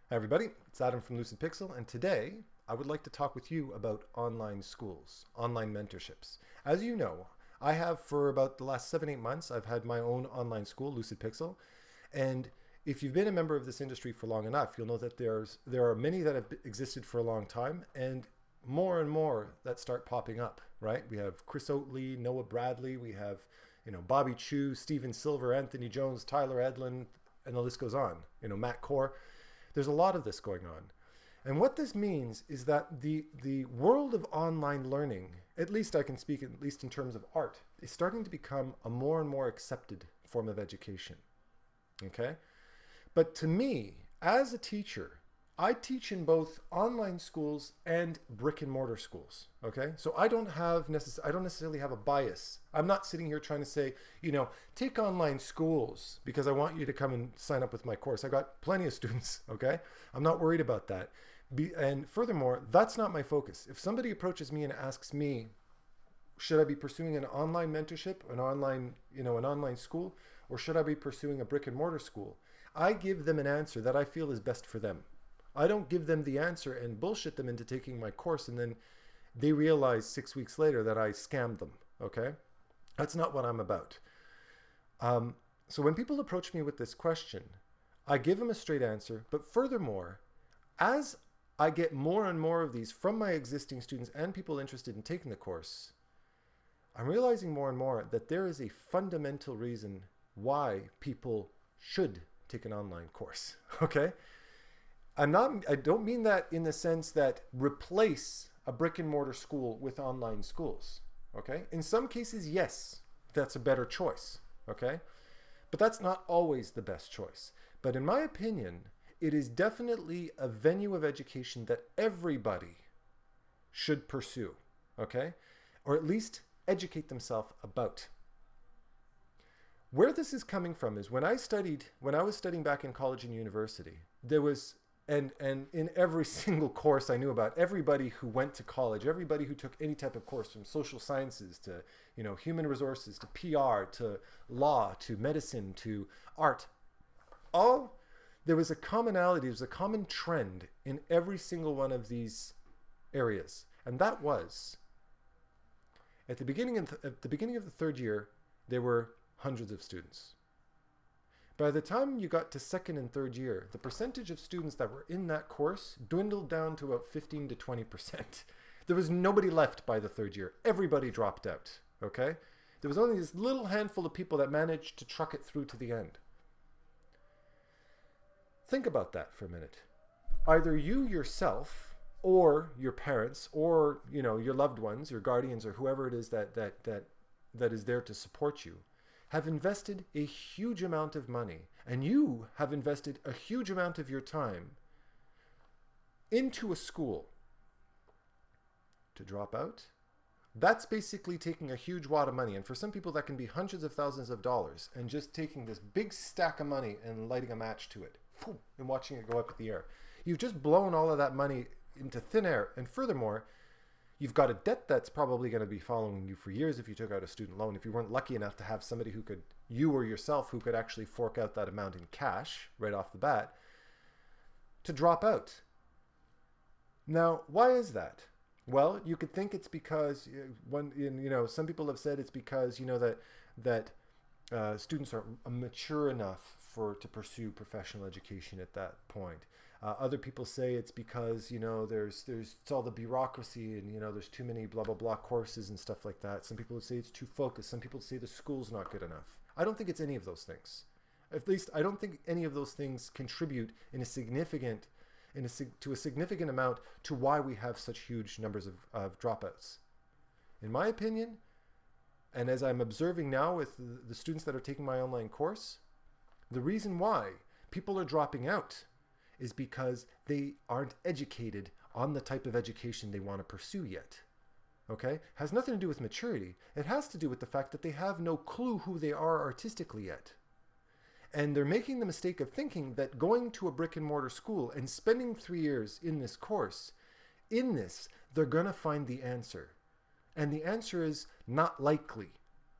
Hi everybody, it's Adam from LUCIDPIXUL, and today I would like to talk with you about online schools, online mentorships. As you know, I have for about the last 7-8 months, I've had my own online school, LUCIDPIXUL, and if you've been a member of this industry for long enough, you'll know that there are many that have existed for a long time, and more that start popping up, right? We have Chris Oatley, Noah Bradley, we have Bobby Chu, Steven Silver, Anthony Jones, Tyler Edlin, and the list goes on. Matt Core. There's a lot of this going on. And what this means is that the world of online learning, at least I can speak at least in terms of art, is starting to become a more and more accepted form of education. Okay? But to me, as a teacher, I teach in both online schools and brick and mortar schools. Okay, so I don't necessarily have a bias. I'm not sitting here trying to say, take online schools because I want you to come and sign up with my course. I got plenty of students. Okay, I'm not worried about that. And furthermore, that's not my focus. If somebody approaches me and asks me, should I be pursuing an online mentorship, an online school, or should I be pursuing a brick and mortar school? I give them an answer that I feel is best for them. I don't give them the answer and bullshit them into taking my course and then they realize 6 weeks later that I scammed them, okay? That's not what I'm about. So when people approach me with this question, I give them a straight answer, but furthermore, as I get more and more of these from my existing students and people interested in taking the course, I'm realizing more and more that there is a fundamental reason why people should take an online course, okay? I don't mean that in the sense that replace a brick and mortar school with online schools, okay? In some cases, yes, that's a better choice, okay? But that's not always the best choice. But in my opinion, it is definitely a venue of education that everybody should pursue, okay? Or at least educate themselves about. Where this is coming from is when I was studying back in college and university, there was And in every single course I knew about, everybody who went to college, everybody who took any type of course from social sciences to, human resources to PR to law to medicine to art, there was a commonality, there was a common trend in every single one of these areas. And that was, at the beginning of the third year, there were hundreds of students. By the time you got to second and third year, the percentage of students that were in that course dwindled down to about 15 to 20%. There was nobody left by the third year. Everybody dropped out, okay? There was only this little handful of people that managed to truck it through to the end. Think about that for a minute. Either you yourself or your parents or, your loved ones, your guardians or whoever it is that is there to support you have invested a huge amount of money, and you have invested a huge amount of your time into a school to drop out. That's basically taking a huge wad of money, and for some people that can be hundreds of thousands of dollars, and just taking this big stack of money and lighting a match to it and watching it go up in the air. You've just blown all of that money into thin air, and furthermore, you've got a debt that's probably going to be following you for years if you took out a student loan. If you weren't lucky enough to have somebody you or yourself, who could actually fork out that amount in cash right off the bat to drop out. Now, why is that? Well, you could think it's because some people have said it's because that students are mature enough to pursue professional education at that point. Other people say it's because it's all the bureaucracy and there's too many blah blah blah courses and stuff like that. Some people would say it's too focused. Some people say the school's not good enough. I don't think it's any of those things. At least I don't think any of those things contribute to a significant amount to why we have such huge numbers of dropouts. In my opinion, and as I'm observing now with the students that are taking my online course, the reason why people are dropping out is because they aren't educated on the type of education they want to pursue yet. Okay? Has nothing to do with maturity. It has to do with the fact that they have no clue who they are artistically yet. And they're making the mistake of thinking that going to a brick and mortar school and spending 3 years in this course, they're going to find the answer. And the answer is not likely.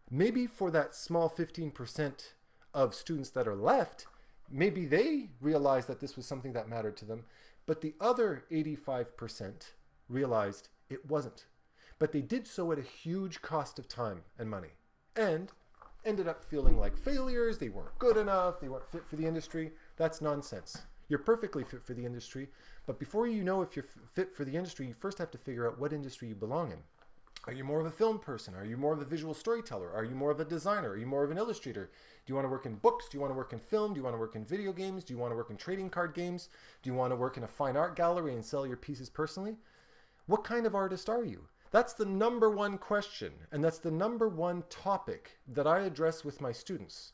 Maybe for that small 15% of students that are left, Maybe they realized that this was something that mattered to them, but the other 85% realized it wasn't. But they did so at a huge cost of time and money, and ended up feeling like failures. They weren't good enough. They weren't fit for the industry. That's nonsense. You're perfectly fit for the industry, but before you know if you're fit for the industry, you first have to figure out what industry you belong in. Are you more of a film person? Are you more of a visual storyteller? Are you more of a designer? Are you more of an illustrator? Do you want to work in books? Do you want to work in film? Do you want to work in video games? Do you want to work in trading card games? Do you want to work in a fine art gallery and sell your pieces personally? What kind of artist are you? That's the number one question, and that's the number one topic that I address with my students,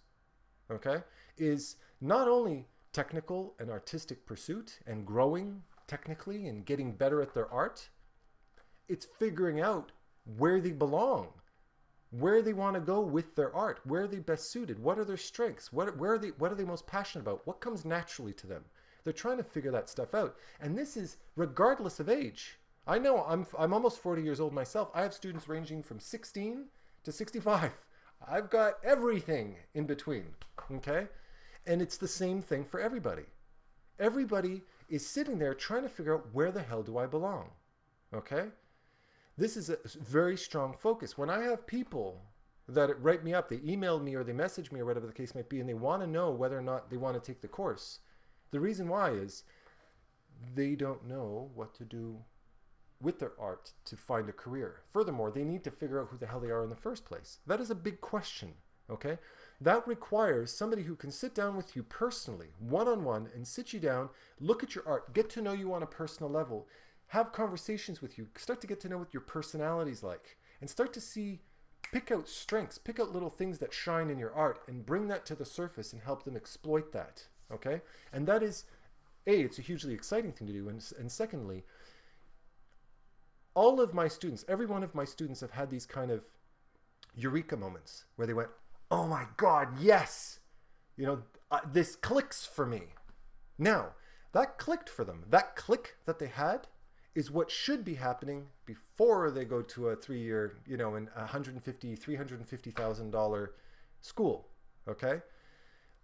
okay? Is not only technical and artistic pursuit and growing technically and getting better at their art, it's figuring out where they belong, where they want to go with their art, where are they best suited, what are their strengths, what are they most passionate about, what comes naturally to them. They're trying to figure that stuff out, and this is regardless of age. I know I'm almost 40 years old myself. I have students ranging from 16 to 65. I've got everything in between, okay? And it's the same thing for everybody. Everybody is sitting there trying to figure out, where the hell do I belong, okay? This is a very strong focus. When I have people that write me up, they email me or they message me or whatever the case might be, and they want to know whether or not they want to take the course, the reason why is they don't know what to do with their art to find a career. Furthermore, they need to figure out who the hell they are in the first place. That is a big question, okay? That requires somebody who can sit down with you personally, one-on-one, and sit you down, look at your art, get to know you on a personal level, have conversations with you, start to get to know what your personality's like, and start to see, pick out strengths, pick out little things that shine in your art, and bring that to the surface and help them exploit that, okay? And that is, A, it's a hugely exciting thing to do, and secondly, all of my students, every one of my students have had these kind of eureka moments where they went, oh my God, yes, you know, this clicks for me. Now, that clicked for them. That click that they had is what should be happening before they go to a 3-year, you know, and $150,000, $350,000 school, okay?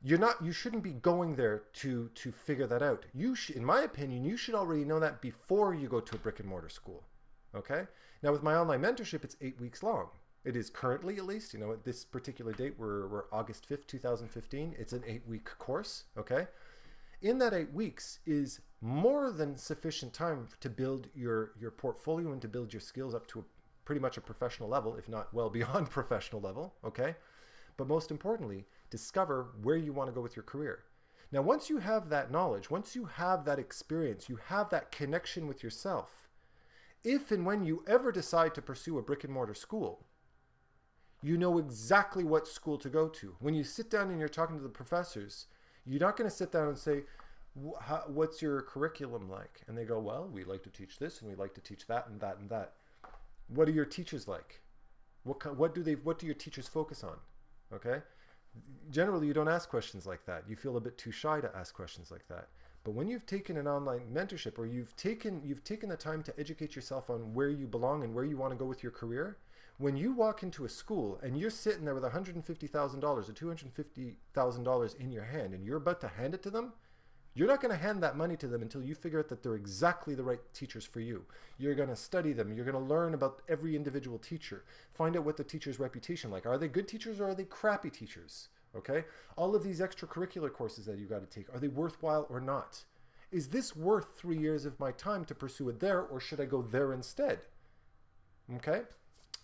You shouldn't be going there to figure that out. In my opinion, you should already know that before you go to a brick and mortar school. Okay. Now with my online mentorship, it's 8 weeks long. It is currently, at least, you know, at this particular date, we're August 5th, 2015. It's an 8-week course. Okay. In that 8 weeks is more than sufficient time to build your portfolio and to build your skills up to pretty much a professional level, if not well beyond professional level. Okay. But most importantly, discover where you want to go with your career. Now, once you have that knowledge, once you have that experience, you have that connection with yourself, if and when you ever decide to pursue a brick and mortar school, you know exactly what school to go to. When you sit down and you're talking to the professors, you're not going to sit down and say, what's your curriculum like? And they go, well, we like to teach this and we like to teach that and that and that. What are your teachers like? What do your teachers focus on? Okay. Generally, you don't ask questions like that. You feel a bit too shy to ask questions like that. But when you've taken an online mentorship, or you've taken the time to educate yourself on where you belong and where you want to go with your career, when you walk into a school and you're sitting there with $150,000 or $250,000 in your hand and you're about to hand it to them, you're not going to hand that money to them until you figure out that they're exactly the right teachers for you. You're going to study them. You're going to learn about every individual teacher. Find out what the teacher's reputation like. Are they good teachers or are they crappy teachers? Okay? All of these extracurricular courses that you got to take, are they worthwhile or not? Is this worth 3 years of my time to pursue it there, or should I go there instead? Okay?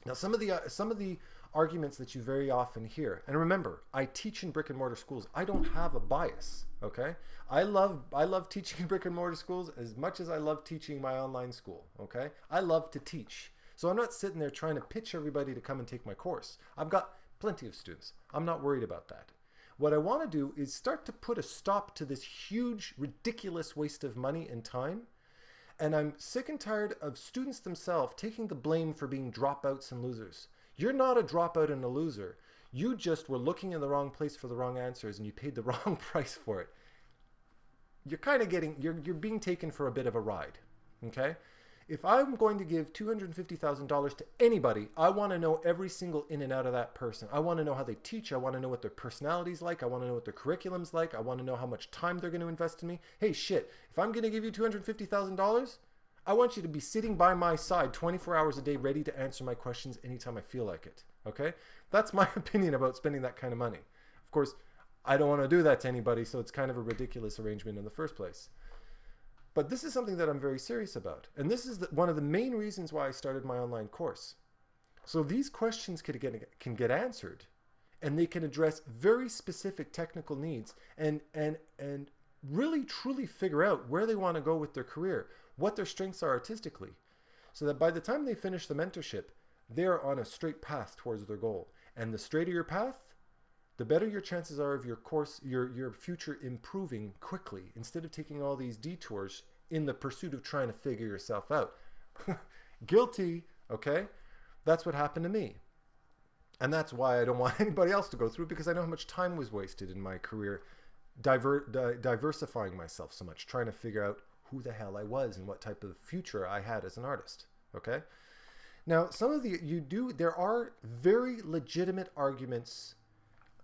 Now, some of the arguments that you very often hear, and remember, I teach in brick and mortar schools. I don't have a bias, okay? I love teaching in brick and mortar schools as much as I love teaching my online school, okay? I love to teach. So I'm not sitting there trying to pitch everybody to come and take my course. I've got plenty of students. I'm not worried about that. What I want to do is start to put a stop to this huge, ridiculous waste of money and time. And I'm sick and tired of students themselves taking the blame for being dropouts and losers. You're not a dropout and a loser. You just were looking in the wrong place for the wrong answers and you paid the wrong price for it. You're kind of you're being taken for a bit of a ride, okay? If I'm going to give $250,000 to anybody, I want to know every single in and out of that person. I want to know how they teach. I want to know what their personality's like. I want to know what their curriculum's like. I want to know how much time they're going to invest in me. Hey, shit, if I'm going to give you $250,000, I want you to be sitting by my side 24 hours a day, ready to answer my questions anytime I feel like it. Okay? That's my opinion about spending that kind of money. Of course, I don't want to do that to anybody, so it's kind of a ridiculous arrangement in the first place. But this is something that I'm very serious about. And this is one of the main reasons why I started my online course. So these questions can get answered, and they can address very specific technical needs and really truly figure out where they want to go with their career, what their strengths are artistically, so that by the time they finish the mentorship, they're on a straight path towards their goal. And the straighter your path, the better your chances are of your course, your future improving quickly, instead of taking all these detours in the pursuit of trying to figure yourself out. Guilty, okay? That's what happened to me. And that's why I don't want anybody else to go through, because I know how much time was wasted in my career diversifying myself so much, trying to figure out who the hell I was and what type of future I had as an artist, okay? Now, there are very legitimate arguments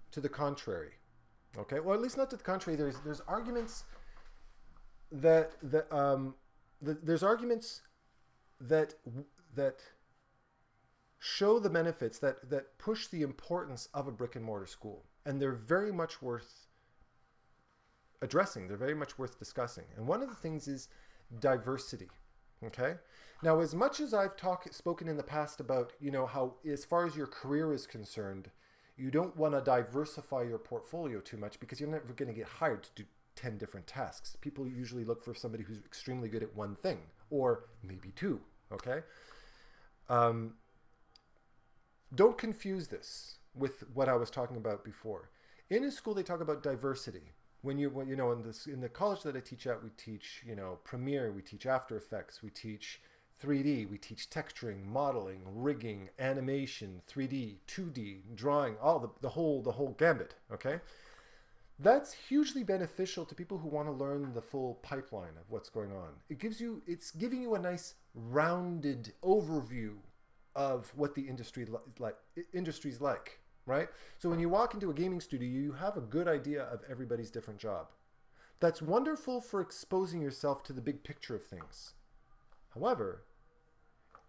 to the contrary, okay? Well, at least not to the contrary. There's arguments there's arguments that show the benefits, that push the importance of a brick and mortar school, and they're very much worth addressing. They're very much worth discussing. And one of the things is diversity. Okay. Now, as much as I've spoken in the past about, how as far as your career is concerned, you don't want to diversify your portfolio too much, because you're never going to get hired to do 10 different tasks. People usually look for somebody who's extremely good at one thing, or maybe two. Okay. Don't confuse this with what I was talking about before. In a school, they talk about diversity. In the college that I teach at, we teach, Premiere, we teach After Effects, we teach 3D, we teach texturing, modeling, rigging, animation, 3D, 2D, drawing, all the whole gambit, okay? That's hugely beneficial to people who want to learn the full pipeline of what's going on. It's giving you a nice rounded overview of what the industry's like, right? So when you walk into a gaming studio, you have a good idea of everybody's different job. That's wonderful for exposing yourself to the big picture of things. However,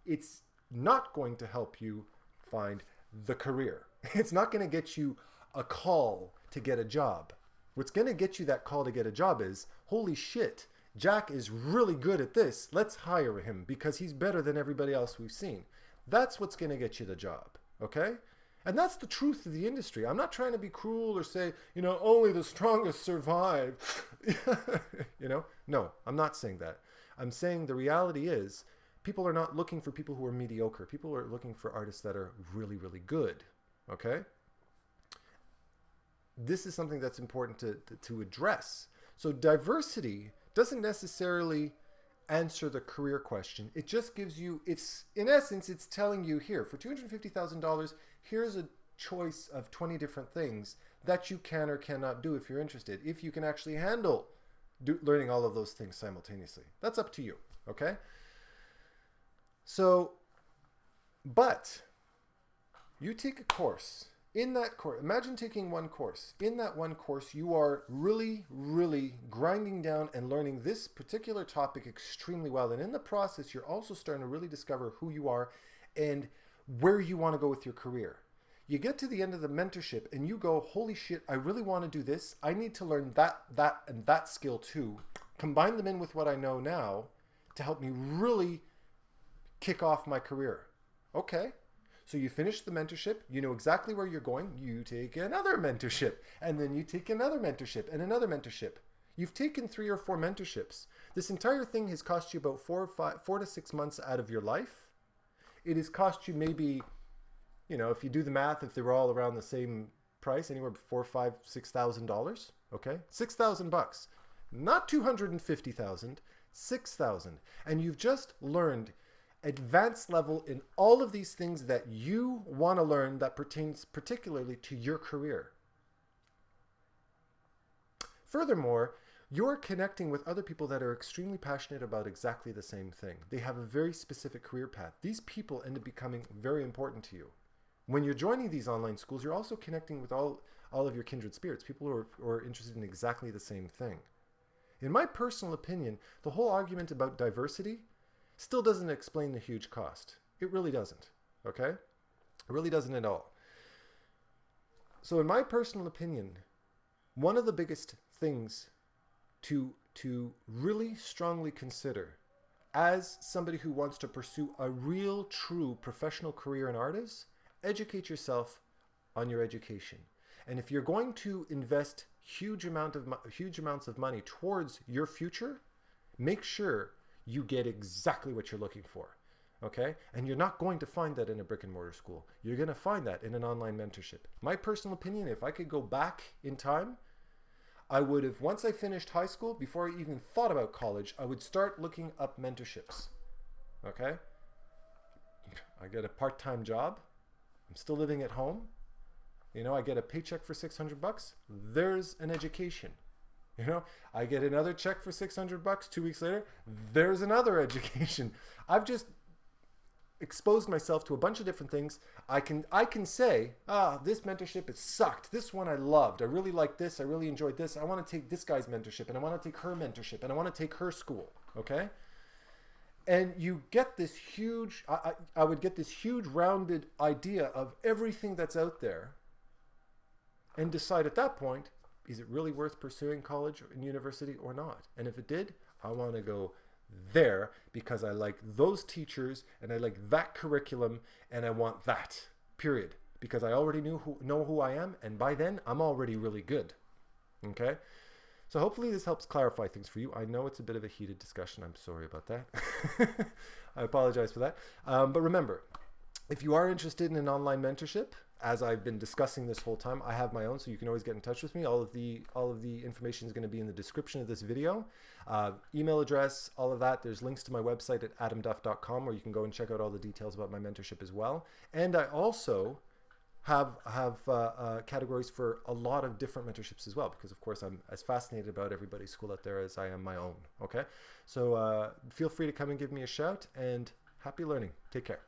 it's not going to help you find the career. It's not going to get you a call to get a job. What's going to get you that call to get a job is, holy shit, Jack is really good at this. Let's hire him because he's better than everybody else we've seen. That's what's going to get you the job, okay? And that's the truth of the industry. I'm not trying to be cruel or say, only the strongest survive. No, I'm not saying that. I'm saying the reality is people are not looking for people who are mediocre. People are looking for artists that are really, really good, okay? This is something that's important to address. So diversity doesn't necessarily answer the career question. It just gives you, in essence, it's telling you here, for $250,000, here's a choice of 20 different things that you can or cannot do if you're interested, if you can actually handle learning all of those things simultaneously. That's up to you, okay? So, but you take a course. In that course, imagine taking one course. In that one course, you are really, really grinding down and learning this particular topic extremely well. And in the process, you're also starting to really discover who you are and where you want to go with your career. You get to the end of the mentorship and you go, holy shit, I really want to do this. I need to learn that skill too. Combine them in with what I know now to help me really kick off my career. Okay. So you finish the mentorship, you know exactly where you're going, you take another mentorship, and then you take another mentorship and another mentorship. You've taken 3 or 4 mentorships. This entire thing has cost you about 4 to 6 months out of your life. It has cost you maybe, if you do the math, if they were all around the same price, anywhere $4,000, $5,000, $6,000, okay? $6,000, not $250,000, $6,000. And you've just learned advanced level in all of these things that you want to learn that pertains particularly to your career. Furthermore, you're connecting with other people that are extremely passionate about exactly the same thing. They have a very specific career path. These people end up becoming very important to you. When you're joining these online schools, you're also connecting with all of your kindred spirits, people who are interested in exactly the same thing. In my personal opinion, the whole argument about diversity still doesn't explain the huge cost. It really doesn't, okay? It really doesn't at all. So in my personal opinion, one of the biggest things to really strongly consider as somebody who wants to pursue a real, true professional career in art is educate yourself on your education. And if you're going to invest huge amounts of money towards your future, make sure you get exactly what you're looking for. Okay? And you're not going to find that in a brick and mortar school. You're going to find that in an online mentorship. My personal opinion, if I could go back in time, I would have, once I finished high school, before I even thought about college, I would start looking up mentorships. Okay? I get a part-time job. I'm still living at home. You know, I get a paycheck for $600. There's an education. You know, I get another check for $600. 2 weeks later, there's another education. I've just exposed myself to a bunch of different things. I can say, this mentorship, it sucked. This one I loved. I really liked this. I really enjoyed this. I want to take this guy's mentorship, and I want to take her mentorship, and I want to take her school. Okay? And you get this huge, I would get this huge rounded idea of everything that's out there and decide at that point, is it really worth pursuing college and university or not? And if it did, I want to go there because I like those teachers and I like that curriculum and I want that, period. Because I already know who I am, and by then I'm already really good. Okay? So hopefully this helps clarify things for you. I know it's a bit of a heated discussion. I'm sorry about that. I apologize for that. But remember, if you are interested in an online mentorship, as I've been discussing this whole time, I have my own, so you can always get in touch with me. All of the information is going to be in the description of this video. Email address, all of that. There's links to my website at adamduff.com where you can go and check out all the details about my mentorship as well. And I also have categories for a lot of different mentorships as well, because of course I'm as fascinated about everybody's school out there as I am my own. Okay, so feel free to come and give me a shout, and happy learning. Take care.